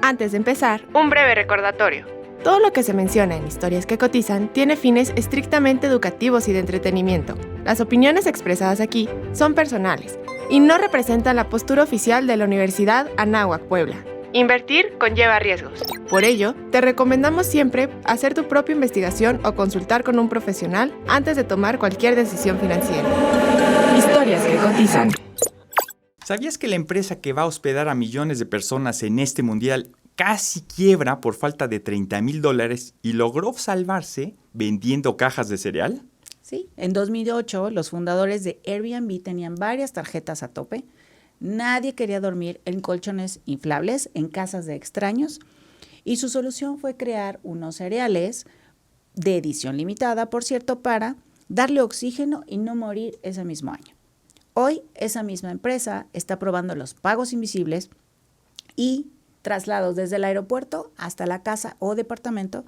Antes de empezar, un breve recordatorio. Todo lo que se menciona en Historias que Cotizan tiene fines estrictamente educativos y de entretenimiento. Las opiniones expresadas aquí son personales y no representan la postura oficial de la Universidad Anáhuac Puebla. Invertir conlleva riesgos. Por ello, te recomendamos siempre hacer tu propia investigación o consultar con un profesional antes de tomar cualquier decisión financiera. Historias que Cotizan. ¿Sabías que la empresa que va a hospedar a millones de personas en este mundial casi quiebra por falta de $30,000 y logró salvarse vendiendo cajas de cereal? Sí, en 2008 los fundadores de Airbnb tenían varias tarjetas a tope. Nadie quería dormir en colchones inflables en casas de extraños y su solución fue crear unos cereales de edición limitada, por cierto, para darle oxígeno y no morir ese mismo año. Hoy esa misma empresa está probando los pagos invisibles y traslados desde el aeropuerto hasta la casa o departamento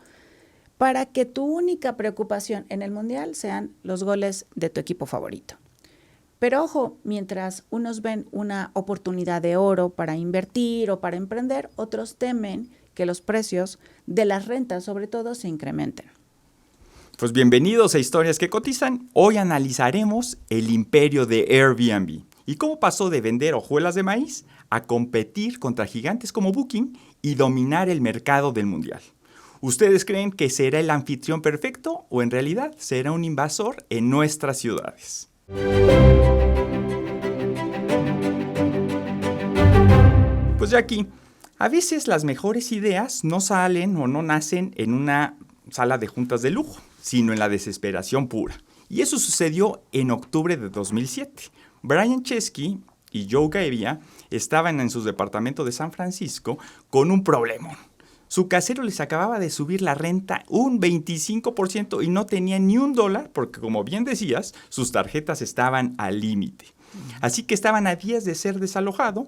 para que tu única preocupación en el mundial sean los goles de tu equipo favorito. Pero ojo, mientras unos ven una oportunidad de oro para invertir o para emprender, otros temen que los precios de las rentas sobre todo se incrementen. Pues bienvenidos a Historias que Cotizan. Hoy analizaremos el imperio de Airbnb y cómo pasó de vender hojuelas de maíz a competir contra gigantes como Booking y dominar el mercado del mundial. ¿Ustedes creen que será el anfitrión perfecto o en realidad será un invasor en nuestras ciudades? Pues Jackie, a veces las mejores ideas no salen o no nacen en una sala de juntas de lujo, sino en la desesperación pura. Y eso sucedió en octubre de 2007. Brian Chesky y Joe Gebbia estaban en su departamento de San Francisco con un problemón. Su casero les acababa de subir la renta un 25% y no tenía ni $1 porque, como bien decías, sus tarjetas estaban al límite. Así que estaban a días de ser desalojado.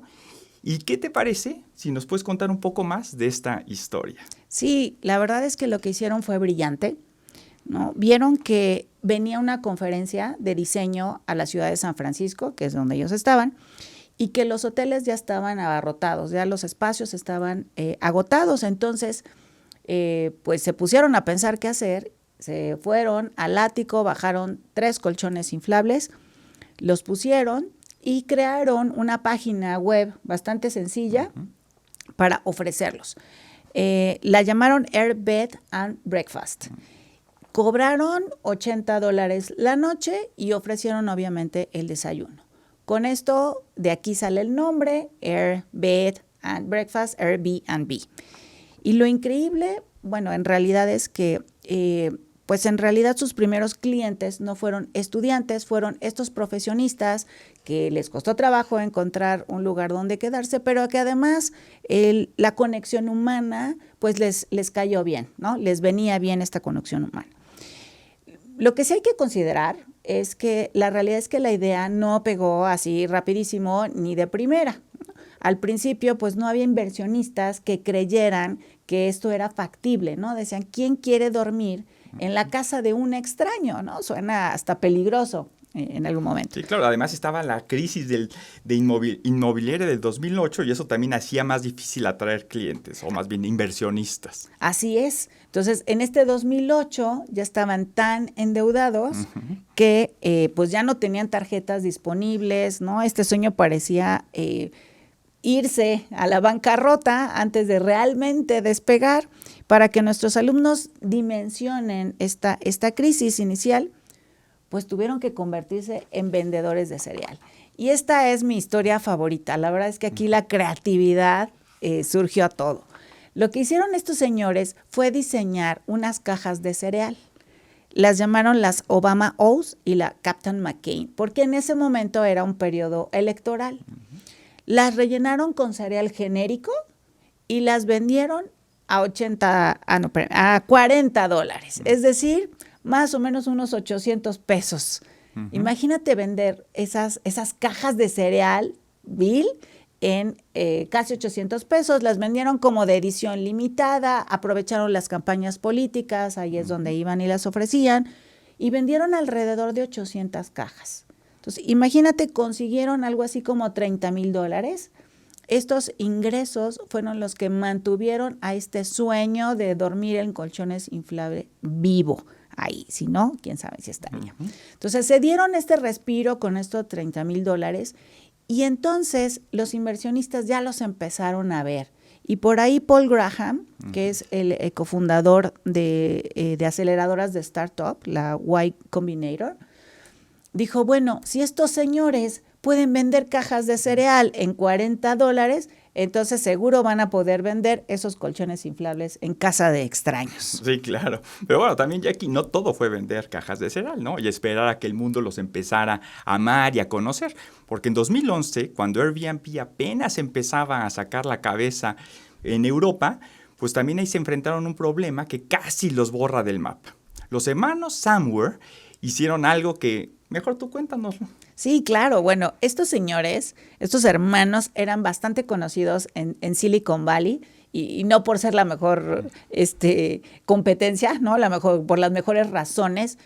¿Y qué te parece si nos puedes contar un poco más de esta historia? Sí, la verdad es que lo que hicieron fue brillante, ¿no? Vieron que venía una conferencia de diseño a la ciudad de San Francisco, que es donde ellos estaban, y que los hoteles ya estaban abarrotados, ya los espacios estaban agotados. Entonces, pues se pusieron a pensar qué hacer, se fueron al ático, bajaron 3 colchones inflables, los pusieron y crearon una página web bastante sencilla para ofrecerlos. La llamaron Air Bed and Breakfast. Cobraron $80 la noche y ofrecieron obviamente el desayuno. Con esto, de aquí sale el nombre, Air Bed and Breakfast, Airbnb. Y lo increíble, bueno, en realidad es que pues en realidad sus primeros clientes no fueron estudiantes, fueron estos profesionistas que les costó trabajo encontrar un lugar donde quedarse, pero que además la conexión humana pues les cayó bien, ¿no? Les venía bien esta conexión humana. Lo que sí hay que considerar es que la realidad es que la idea no pegó así rapidísimo ni de primera. Al principio, pues no había inversionistas que creyeran que esto era factible, ¿no? Decían, ¿quién quiere dormir en la casa de un extraño, ¿no? Suena hasta peligroso en algún momento. Sí, claro. Además estaba la crisis de inmobiliaria del 2008 y eso también hacía más difícil atraer clientes o más bien inversionistas. Así es. Entonces, en este 2008 ya estaban tan endeudados que pues ya no tenían tarjetas disponibles, ¿no? Este sueño parecía irse a la bancarrota antes de realmente despegar. Para que nuestros alumnos dimensionen esta crisis inicial, pues tuvieron que convertirse en vendedores de cereal. Y esta es mi historia favorita. La verdad es que aquí la creatividad surgió a todo. Lo que hicieron estos señores fue diseñar unas cajas de cereal. Las llamaron las Obama O's y la Captain McCain, porque en ese momento era un periodo electoral. Las rellenaron con cereal genérico y las vendieron a $40, es decir, más o menos unos $800. Imagínate vender esas cajas de cereal, Bill, en casi $800. Las vendieron como de edición limitada, aprovecharon las campañas políticas, ahí es donde iban y las ofrecían, y vendieron alrededor de 800 cajas. Entonces, imagínate, consiguieron algo así como $30,000. estos ingresos fueron los que mantuvieron a este sueño de dormir en colchones inflables vivo. Ahí, si no, quién sabe si estaría. Entonces se dieron este respiro con estos $30,000 y entonces los inversionistas ya los empezaron a ver. Y por ahí Paul Graham, que es el cofundador de aceleradoras de startup, la Y Combinator, dijo, bueno, si estos señores pueden vender cajas de cereal en $40, entonces seguro van a poder vender esos colchones inflables en casa de extraños. Sí, claro. Pero bueno, también, Jackie, no todo fue vender cajas de cereal, ¿no? Y esperar a que el mundo los empezara a amar y a conocer. Porque en 2011, cuando Airbnb apenas empezaba a sacar la cabeza en Europa, pues también ahí se enfrentaron a un problema que casi los borra del mapa. Los hermanos Samwer hicieron algo que, mejor tú cuéntanoslo. Sí, claro. Bueno, estos señores, estos hermanos eran bastante conocidos en Silicon Valley y no por ser la mejor competencia, ¿no? Por las mejores razones.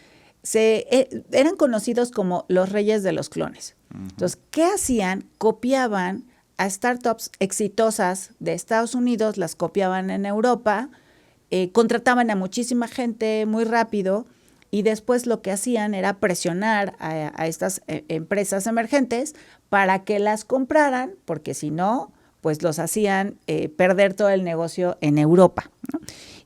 Eran conocidos como los reyes de los clones. Entonces, ¿qué hacían? Copiaban a startups exitosas de Estados Unidos, las copiaban en Europa, contrataban a muchísima gente muy rápido. Y después lo que hacían era presionar a estas empresas emergentes para que las compraran, porque si no, pues los hacían perder todo el negocio en Europa, ¿no?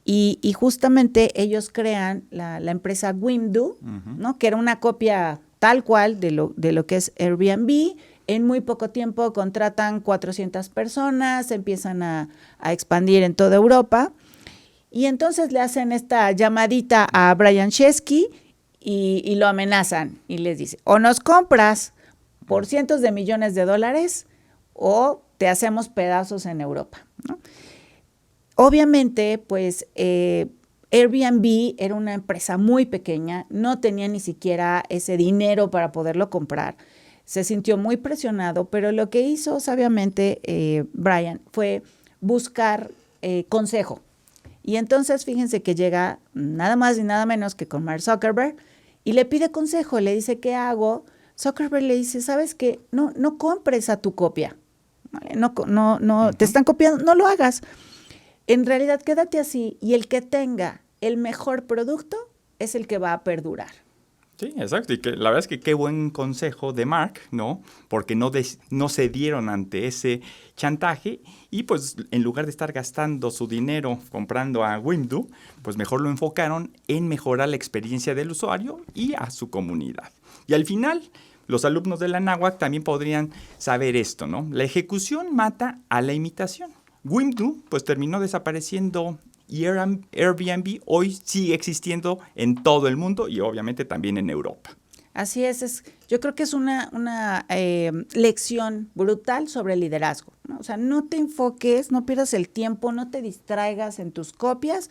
Y justamente ellos crean la empresa Wimdu, ¿no? Que era una copia tal cual de lo que es Airbnb. En muy poco tiempo contratan 400 personas, empiezan a expandir en toda Europa. Y entonces le hacen esta llamadita a Brian Chesky y lo amenazan y les dice, o nos compras por cientos de millones de dólares o te hacemos pedazos en Europa, ¿no? Obviamente, pues Airbnb era una empresa muy pequeña, no tenía ni siquiera ese dinero para poderlo comprar. Se sintió muy presionado, pero lo que hizo sabiamente Brian fue buscar consejo. Y entonces fíjense que llega nada más y nada menos que con Mark Zuckerberg y le pide consejo, le dice, ¿qué hago? Zuckerberg le dice, ¿sabes qué? No compres a tu copia, ¿vale? No, te están copiando, no lo hagas. En realidad quédate así y el que tenga el mejor producto es el que va a perdurar. Sí, exacto. Y que la verdad es que qué buen consejo de Mark, ¿no? Porque no cedieron ante ese chantaje y pues en lugar de estar gastando su dinero comprando a Wimdu, pues mejor lo enfocaron en mejorar la experiencia del usuario y a su comunidad. Y al final, los alumnos de la Anáhuac también podrían saber esto, ¿no? La ejecución mata a la imitación. Wimdu pues terminó desapareciendo y Airbnb hoy sigue existiendo en todo el mundo y obviamente también en Europa. Así es, yo creo que es una lección brutal sobre el liderazgo, ¿no? O sea, no te enfoques, no pierdas el tiempo, no te distraigas en tus copias,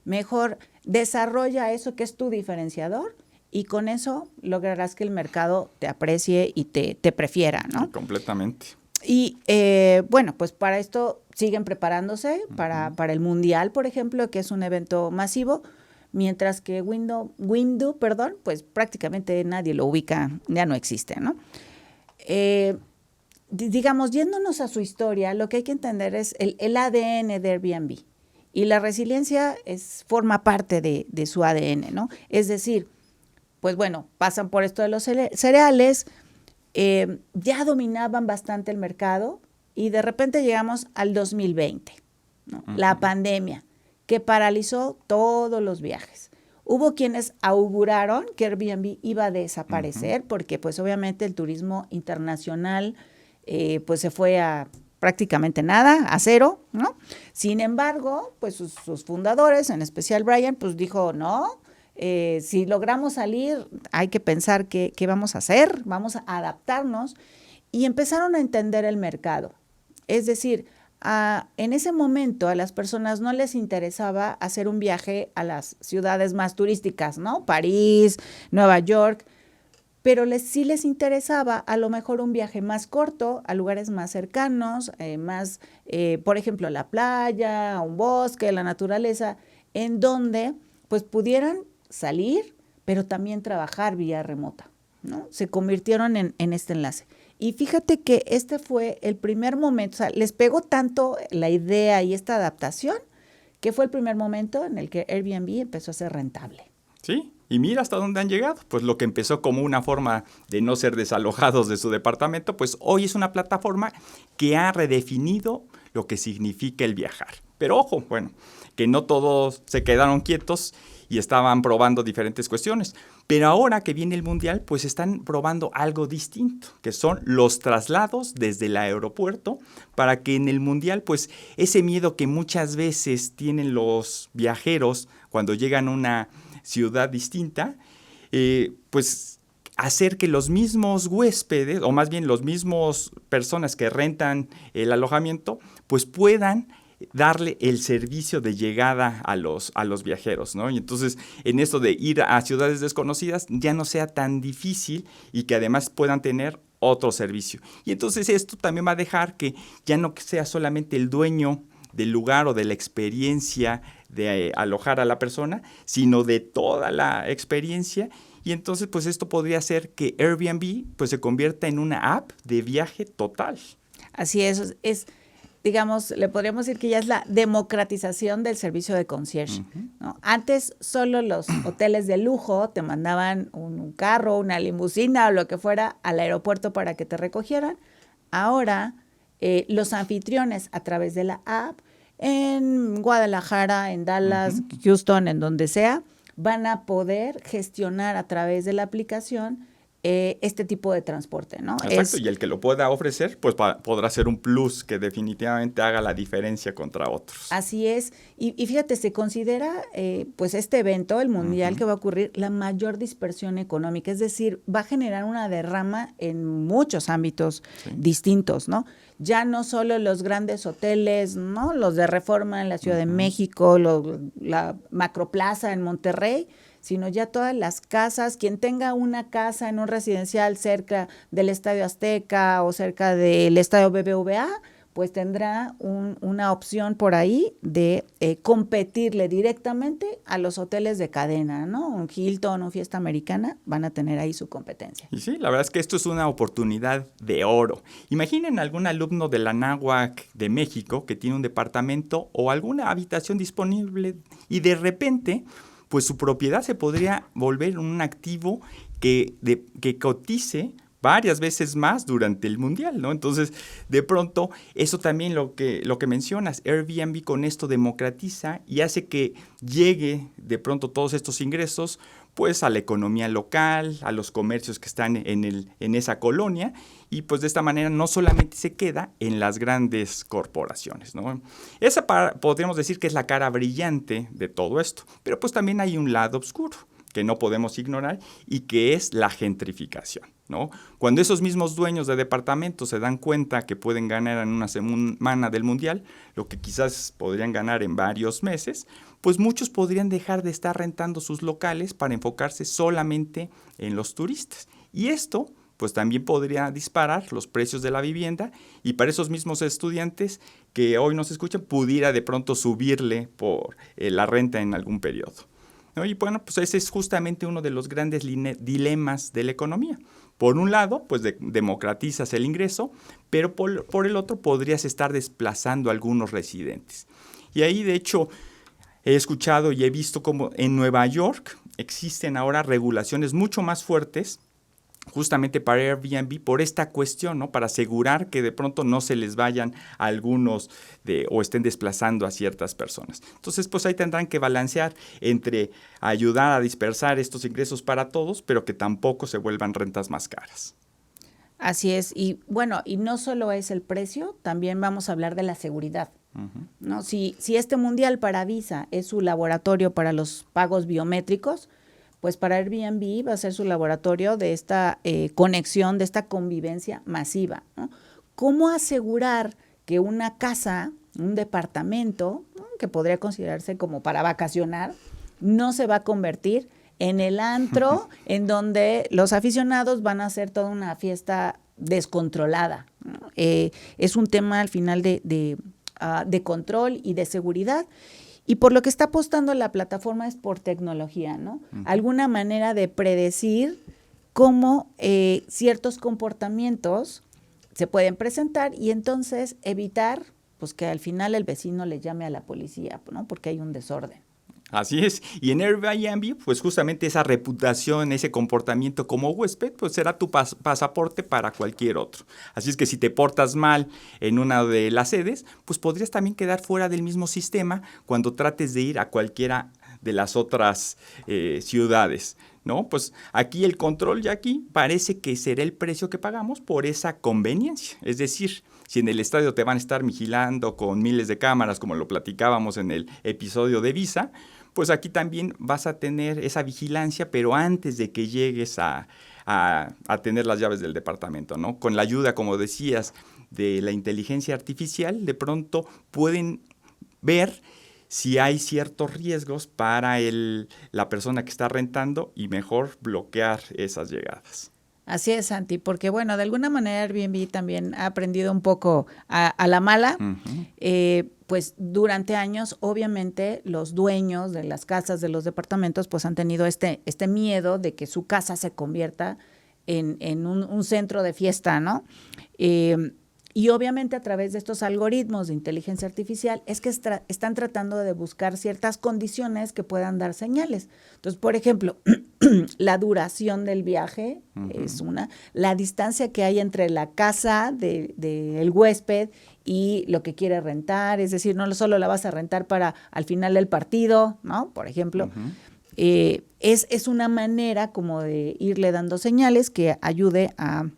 mejor desarrolla eso que es tu diferenciador y con eso lograrás que el mercado te aprecie y te prefiera, ¿no? Sí, completamente. Y bueno, pues para esto siguen preparándose para el Mundial, por ejemplo, que es un evento masivo, mientras que Wimdu, pues prácticamente nadie lo ubica, ya no existe, ¿no? Digamos, yéndonos a su historia, lo que hay que entender es el ADN de Airbnb. Y la resiliencia forma parte de su ADN, ¿no? Es decir, pues bueno, pasan por esto de los cereales, ya dominaban bastante el mercado y de repente llegamos al 2020, ¿no? La pandemia, que paralizó todos los viajes. Hubo quienes auguraron que Airbnb iba a desaparecer porque pues obviamente el turismo internacional pues se fue a prácticamente nada, a cero, ¿no? Sin embargo, pues sus fundadores, en especial Brian, pues dijo, no, si logramos salir, hay que pensar qué vamos a hacer, vamos a adaptarnos, y empezaron a entender el mercado. Es decir, en ese momento a las personas no les interesaba hacer un viaje a las ciudades más turísticas, ¿no? París, Nueva York, pero sí les interesaba a lo mejor un viaje más corto a lugares más cercanos, por ejemplo, la playa, un bosque, la naturaleza, en donde pues pudieran salir, pero también trabajar vía remota, ¿no? Se convirtieron en este enlace. Y fíjate que este fue el primer momento, o sea, les pegó tanto la idea y esta adaptación, que fue el primer momento en el que Airbnb empezó a ser rentable. Sí, y mira hasta dónde han llegado. Pues lo que empezó como una forma de no ser desalojados de su departamento, pues hoy es una plataforma que ha redefinido lo que significa el viajar. Pero ojo, bueno, que no todos se quedaron quietos y estaban probando diferentes cuestiones. Pero ahora que viene el Mundial, pues están probando algo distinto, que son los traslados desde el aeropuerto, para que en el Mundial, pues ese miedo que muchas veces tienen los viajeros cuando llegan a una ciudad distinta, pues hacer que los mismos huéspedes, o más bien los mismos personas que rentan el alojamiento, pues puedan darle el servicio de llegada a los viajeros, ¿no? Y entonces, en esto de ir a ciudades desconocidas, ya no sea tan difícil y que además puedan tener otro servicio. Y entonces esto también va a dejar que ya no sea solamente el dueño del lugar o de la experiencia de alojar a la persona, sino de toda la experiencia. Y entonces, pues esto podría hacer que Airbnb pues se convierta en una app de viaje total. Así es, digamos, le podríamos decir que ya es la democratización del servicio de concierge, ¿no? Antes solo los hoteles de lujo te mandaban un carro, una limusina o lo que fuera al aeropuerto para que te recogieran. Ahora los anfitriones a través de la app en Guadalajara, en Dallas, Houston, en donde sea, van a poder gestionar a través de la aplicación este tipo de transporte, ¿no? Exacto, y el que lo pueda ofrecer, pues podrá ser un plus que definitivamente haga la diferencia contra otros. Así es, y fíjate, se considera pues este evento, el Mundial, que va a ocurrir, la mayor dispersión económica, es decir, va a generar una derrama en muchos ámbitos distintos, ¿no? Ya no solo los grandes hoteles, ¿no? Los de Reforma en la Ciudad de México, la Macroplaza en Monterrey, sino ya todas las casas, quien tenga una casa en un residencial cerca del Estadio Azteca o cerca del Estadio BBVA, pues tendrá una opción por ahí de competirle directamente a los hoteles de cadena, ¿no? Un Hilton, un Fiesta Americana, van a tener ahí su competencia. Y sí, la verdad es que esto es una oportunidad de oro. Imaginen algún alumno de la Anáhuac de México que tiene un departamento o alguna habitación disponible y de repente pues su propiedad se podría volver un activo que cotice varias veces más durante el Mundial, ¿no? Entonces, de pronto, eso también lo que mencionas, Airbnb con esto democratiza y hace que llegue de pronto todos estos ingresos, pues a la economía local, a los comercios que están en esa colonia, y pues de esta manera no solamente se queda en las grandes corporaciones, ¿no? Esa podríamos decir que es la cara brillante de todo esto, pero pues también hay un lado oscuro que no podemos ignorar y que es la gentrificación, ¿no? Cuando esos mismos dueños de departamentos se dan cuenta que pueden ganar en una semana del Mundial, lo que quizás podrían ganar en varios meses, pues muchos podrían dejar de estar rentando sus locales para enfocarse solamente en los turistas. Y esto pues también podría disparar los precios de la vivienda y para esos mismos estudiantes que hoy nos escuchan, pudiera de pronto subirle por la renta en algún periodo, ¿no? Y bueno, pues ese es justamente uno de los grandes dilemas de la economía. Por un lado, pues democratizas el ingreso, pero por el otro podrías estar desplazando a algunos residentes. Y ahí, de hecho, he escuchado y he visto cómo en Nueva York existen ahora regulaciones mucho más fuertes justamente para Airbnb por esta cuestión, ¿no? Para asegurar que de pronto no se les vayan a algunos o estén desplazando a ciertas personas. Entonces, pues ahí tendrán que balancear entre ayudar a dispersar estos ingresos para todos, pero que tampoco se vuelvan rentas más caras. Así es, y bueno, y no solo es el precio, también vamos a hablar de la seguridad, ¿no? Si este Mundial para Visa es su laboratorio para los pagos biométricos, pues para Airbnb va a ser su laboratorio de esta conexión, de esta convivencia masiva, ¿no? ¿Cómo asegurar que una casa, un departamento, ¿no?, que podría considerarse como para vacacionar, no se va a convertir en el antro en donde los aficionados van a hacer toda una fiesta descontrolada, ¿no? Es un tema al final de control y de seguridad. Y por lo que está apostando la plataforma es por tecnología, ¿no? Alguna manera de predecir cómo ciertos comportamientos se pueden presentar y entonces evitar pues que al final el vecino le llame a la policía, ¿no? Porque hay un desorden. Así es, y en Airbnb, pues justamente esa reputación, ese comportamiento como huésped, pues será tu pasaporte para cualquier otro. Así es que si te portas mal en una de las sedes, pues podrías también quedar fuera del mismo sistema cuando trates de ir a cualquiera de las otras ciudades, ¿no? Pues aquí el control, Jackie, parece que será el precio que pagamos por esa conveniencia. Es decir, si en el estadio te van a estar vigilando con miles de cámaras, como lo platicábamos en el episodio de Visa, pues aquí también vas a tener esa vigilancia, pero antes de que llegues a tener las llaves del departamento, ¿no? Con la ayuda, como decías, de la inteligencia artificial, de pronto pueden ver si hay ciertos riesgos para la persona que está rentando y mejor bloquear esas llegadas. Así es, Santi, porque bueno, de alguna manera Airbnb también ha aprendido un poco a la mala. Pues durante años, obviamente, los dueños de las casas, de los departamentos, pues han tenido este miedo de que su casa se convierta en un centro de fiesta, ¿no? Y obviamente a través de estos algoritmos de inteligencia artificial es que están tratando de buscar ciertas condiciones que puedan dar señales. Entonces, por ejemplo, la duración del viaje es una, la distancia que hay entre la casa del huésped y lo que quiere rentar, es decir, no solo la vas a rentar para al final del partido, ¿no? Por ejemplo, es una manera como de irle dando señales que ayude a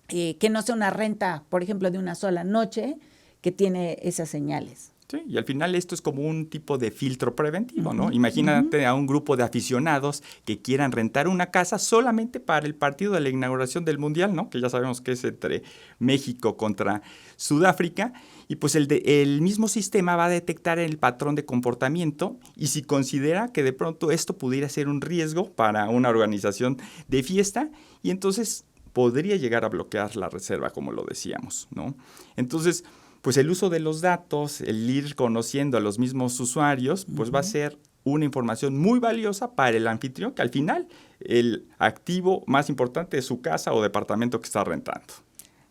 que no sea una renta, por ejemplo, de una sola noche, que tiene esas señales. Sí, y al final esto es como un tipo de filtro preventivo, ¿no? Imagínate a un grupo de aficionados que quieran rentar una casa solamente para el partido de la inauguración del Mundial, ¿no? Que ya sabemos que es entre México contra Sudáfrica, y pues el mismo sistema va a detectar el patrón de comportamiento y si considera que de pronto esto pudiera ser un riesgo para una organización de fiesta, y entonces podría llegar a bloquear la reserva, como lo decíamos, ¿no? Entonces, pues el uso de los datos, el ir conociendo a los mismos usuarios, pues va a ser una información muy valiosa para el anfitrión, que al final el activo más importante es su casa o departamento que está rentando.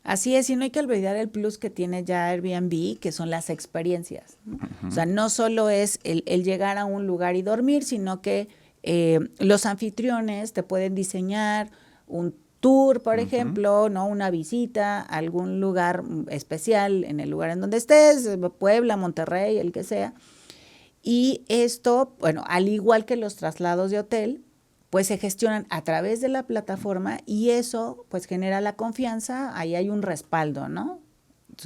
Así es, y no hay que olvidar el plus que tiene ya Airbnb, que son las experiencias, ¿no? O sea, no solo es el llegar a un lugar y dormir, sino que los anfitriones te pueden diseñar un tour, por ejemplo, ¿no? Una visita a algún lugar especial en el lugar en donde estés, Puebla, Monterrey, el que sea. Y esto, bueno, al igual que los traslados de hotel, pues se gestionan a través de la plataforma y eso pues genera la confianza, ahí hay un respaldo, ¿no?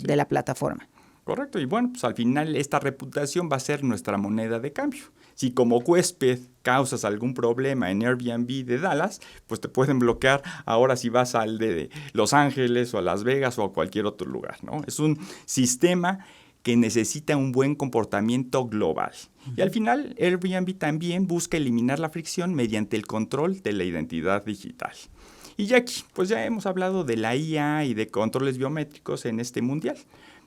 De la plataforma. Correcto, y bueno, pues al final esta reputación va a ser nuestra moneda de cambio. Si como huésped causas algún problema en Airbnb de Dallas, pues te pueden bloquear ahora si vas al de Los Ángeles o a Las Vegas o a cualquier otro lugar, ¿no? Es un sistema que necesita un buen comportamiento global. Y al final, Airbnb también busca eliminar la fricción mediante el control de la identidad digital. Y Jackie, pues ya hemos hablado de la IA y de controles biométricos en este mundial,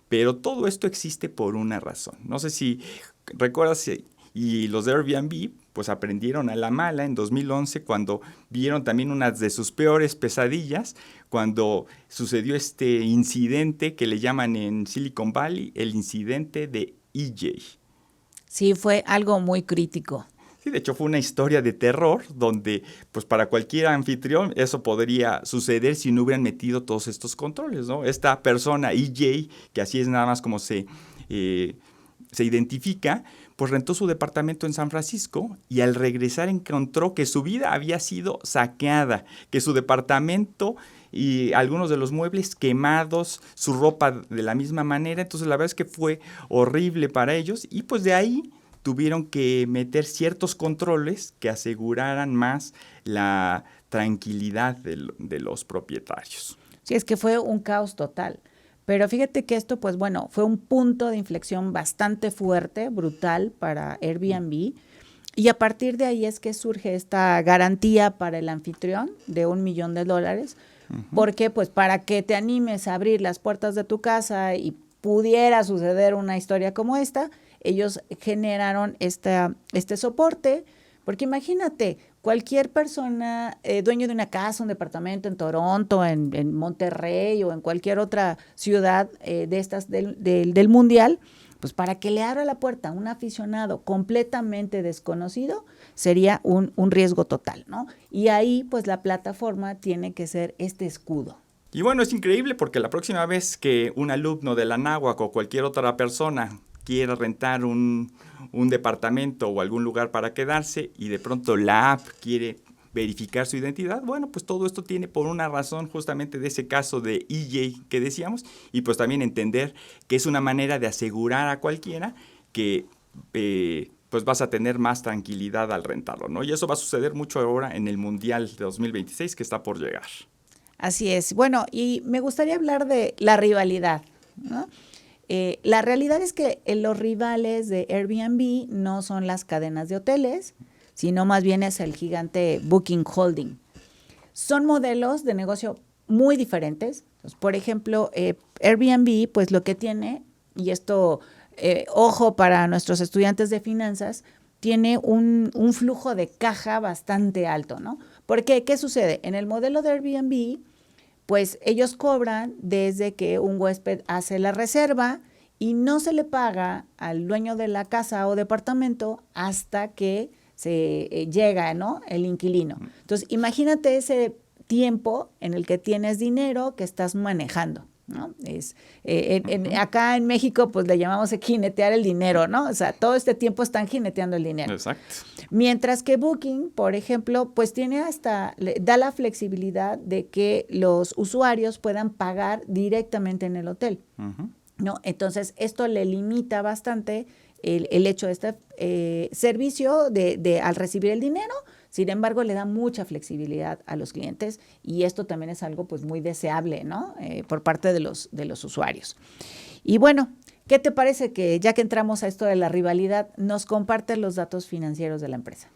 pero todo esto existe por una razón. No sé si recuerdas, y los de Airbnb pues aprendieron a la mala en 2011 cuando vieron también una de sus peores pesadillas, cuando sucedió este incidente que le llaman en Silicon Valley el incidente de EJ. Sí, fue algo muy crítico. Sí, de hecho fue una historia de terror donde pues para cualquier anfitrión eso podría suceder si no hubieran metido todos estos controles, ¿no? Esta persona, EJ, que así es nada más como se identifica, pues rentó su departamento en San Francisco y al regresar encontró que su vida había sido saqueada, que su departamento y algunos de los muebles quemados, su ropa de la misma manera. Entonces la verdad es que fue horrible para ellos y pues de ahí tuvieron que meter ciertos controles que aseguraran más la tranquilidad de los propietarios. Sí, es que fue un caos total. Pero fíjate que esto, pues bueno, fue un punto de inflexión bastante fuerte, brutal para Airbnb. Y a partir de ahí es que surge esta garantía para el anfitrión de $1 millón. Porque, pues, para que te animes a abrir las puertas de tu casa y pudiera suceder una historia como esta, ellos generaron este soporte Porque imagínate, cualquier persona, dueño de una casa, un departamento en Toronto, en Monterrey o en cualquier otra ciudad de estas del mundial, pues para que le abra la puerta a un aficionado completamente desconocido sería un riesgo total, ¿no? Y ahí pues la plataforma tiene que ser este escudo. Y bueno, es increíble porque la próxima vez que un alumno de la Anáhuac o cualquier otra persona quiera rentar un departamento o algún lugar para quedarse y de pronto la app quiere verificar su identidad, bueno, pues todo esto tiene por una razón justamente de ese caso de EJ que decíamos, y pues también entender que es una manera de asegurar a cualquiera que pues vas a tener más tranquilidad al rentarlo, ¿no? Y eso va a suceder mucho ahora en el Mundial de 2026 que está por llegar. Así es. Bueno, y me gustaría hablar de la rivalidad, ¿no? La realidad es que los rivales de Airbnb no son las cadenas de hoteles, sino más bien es el gigante Booking Holding. Son modelos de negocio muy diferentes. Pues, por ejemplo, Airbnb, pues lo que tiene, y esto, ojo para nuestros estudiantes de finanzas, tiene un flujo de caja bastante alto, ¿no? Porque, ¿qué sucede? En el modelo de Airbnb, pues ellos cobran desde que un huésped hace la reserva y no se le paga al dueño de la casa o departamento hasta que se llega, ¿no?, el inquilino. Entonces, imagínate ese tiempo en el que tienes dinero que estás manejando, ¿no? Acá en México, pues le llamamos jinetear el dinero, ¿no? O sea, todo este tiempo están jineteando el dinero. Exacto. Mientras que Booking, por ejemplo, pues da la flexibilidad de que los usuarios puedan pagar directamente en el hotel, ¿no? Entonces, esto le limita bastante el hecho de este servicio al recibir el dinero. Sin embargo, le da mucha flexibilidad a los clientes y esto también es algo pues muy deseable, ¿no? Por parte de los usuarios. Y bueno, ¿qué te parece que ya que entramos a esto de la rivalidad, nos compartes los datos financieros de la empresa?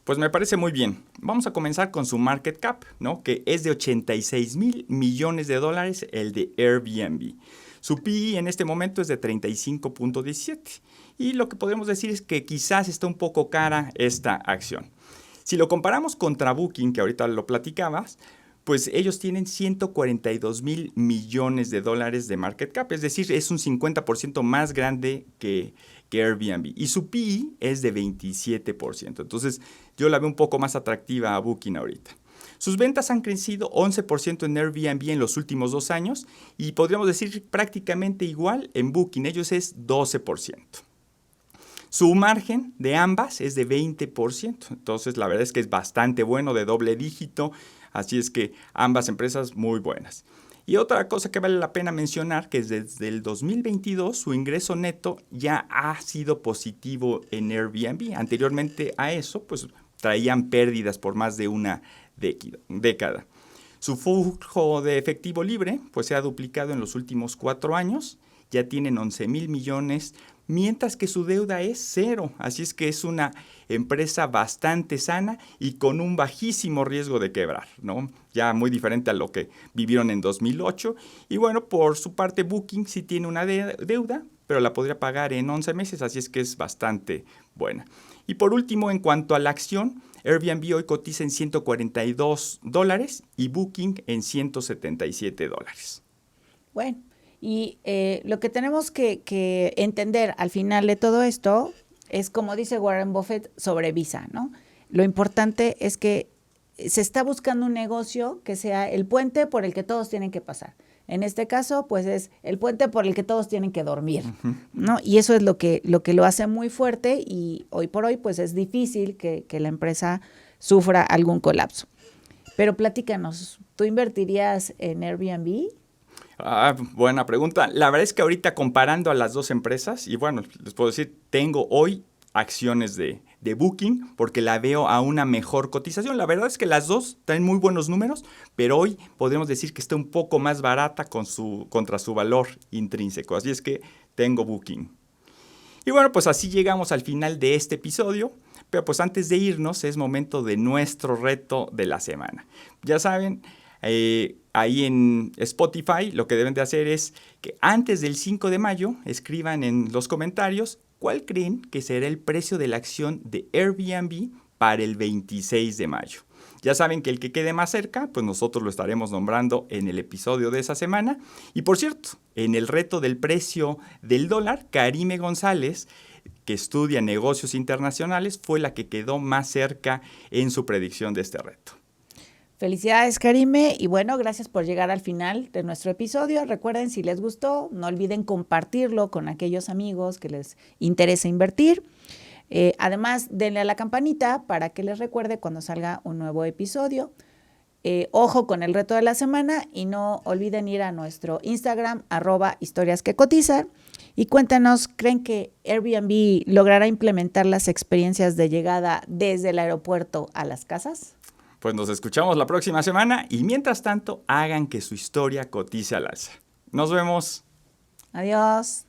Pues me parece muy bien. Vamos a comenzar con su market cap, ¿no? Que es de 86,000 millones de dólares el de Airbnb. Su PE en este momento es de 35.17 y lo que podemos decir es que quizás está un poco cara esta acción. Si lo comparamos contra Booking, que ahorita lo platicabas, pues ellos tienen 142,000 millones de dólares de market cap, es decir, es un 50% más grande que Airbnb. Y su PE es de 27%, entonces yo la veo un poco más atractiva a Booking ahorita. Sus ventas han crecido 11% en Airbnb en los últimos 2 años y podríamos decir prácticamente igual en Booking, ellos es 12%. Su margen de ambas es de 20%, entonces la verdad es que es bastante bueno, de doble dígito, así es que ambas empresas muy buenas. Y otra cosa que vale la pena mencionar, que desde el 2022 su ingreso neto ya ha sido positivo en Airbnb. Anteriormente a eso, pues traían pérdidas por más de una década. Su flujo de efectivo libre pues se ha duplicado en los últimos 4 años, ya tienen 11,000 millones, mientras que su deuda es 0, así es que es una empresa bastante sana y con un bajísimo riesgo de quebrar, ¿no? Ya muy diferente a lo que vivieron en 2008. Y bueno, por su parte Booking sí tiene una deuda, pero la podría pagar en 11 meses, así es que es bastante buena. Y por último, en cuanto a la acción, Airbnb hoy cotiza en $142 y Booking en $177. Bueno, y lo que tenemos que entender al final de todo esto es, como dice Warren Buffett sobre Visa, ¿no? Lo importante es que se está buscando un negocio que sea el puente por el que todos tienen que pasar. En este caso, pues es el puente por el que todos tienen que dormir, ¿no? Y eso es lo que lo hace muy fuerte y hoy por hoy, pues es difícil que la empresa sufra algún colapso. Pero platícanos, ¿tú invertirías en Airbnb? Buena pregunta. La verdad es que ahorita comparando a las dos empresas, y bueno, les puedo decir, tengo hoy acciones de Booking porque la veo a una mejor cotización. La verdad es que las dos traen muy buenos números, pero hoy podemos decir que está un poco más barata contra su valor intrínseco. Así es que tengo Booking. Y bueno, pues así llegamos al final de este episodio. Pero pues antes de irnos es momento de nuestro reto de la semana. Ya saben, ahí en Spotify lo que deben de hacer es que antes del 5 de mayo escriban en los comentarios cuál creen que será el precio de la acción de Airbnb para el 26 de mayo. Ya saben que el que quede más cerca, pues nosotros lo estaremos nombrando en el episodio de esa semana. Y por cierto, en el reto del precio del dólar, Karime González, que estudia negocios internacionales, fue la que quedó más cerca en su predicción de este reto. Felicidades, Karime, y bueno, gracias por llegar al final de nuestro episodio. Recuerden, si les gustó, no olviden compartirlo con aquellos amigos que les interesa invertir. Además, denle a la campanita para que les recuerde cuando salga un nuevo episodio. Ojo con el reto de la semana y no olviden ir a nuestro Instagram, @historiasquecotizan, y cuéntanos, ¿creen que Airbnb logrará implementar las experiencias de llegada desde el aeropuerto a las casas? Pues nos escuchamos la próxima semana y mientras tanto, hagan que su historia cotice al alza. Nos vemos. Adiós.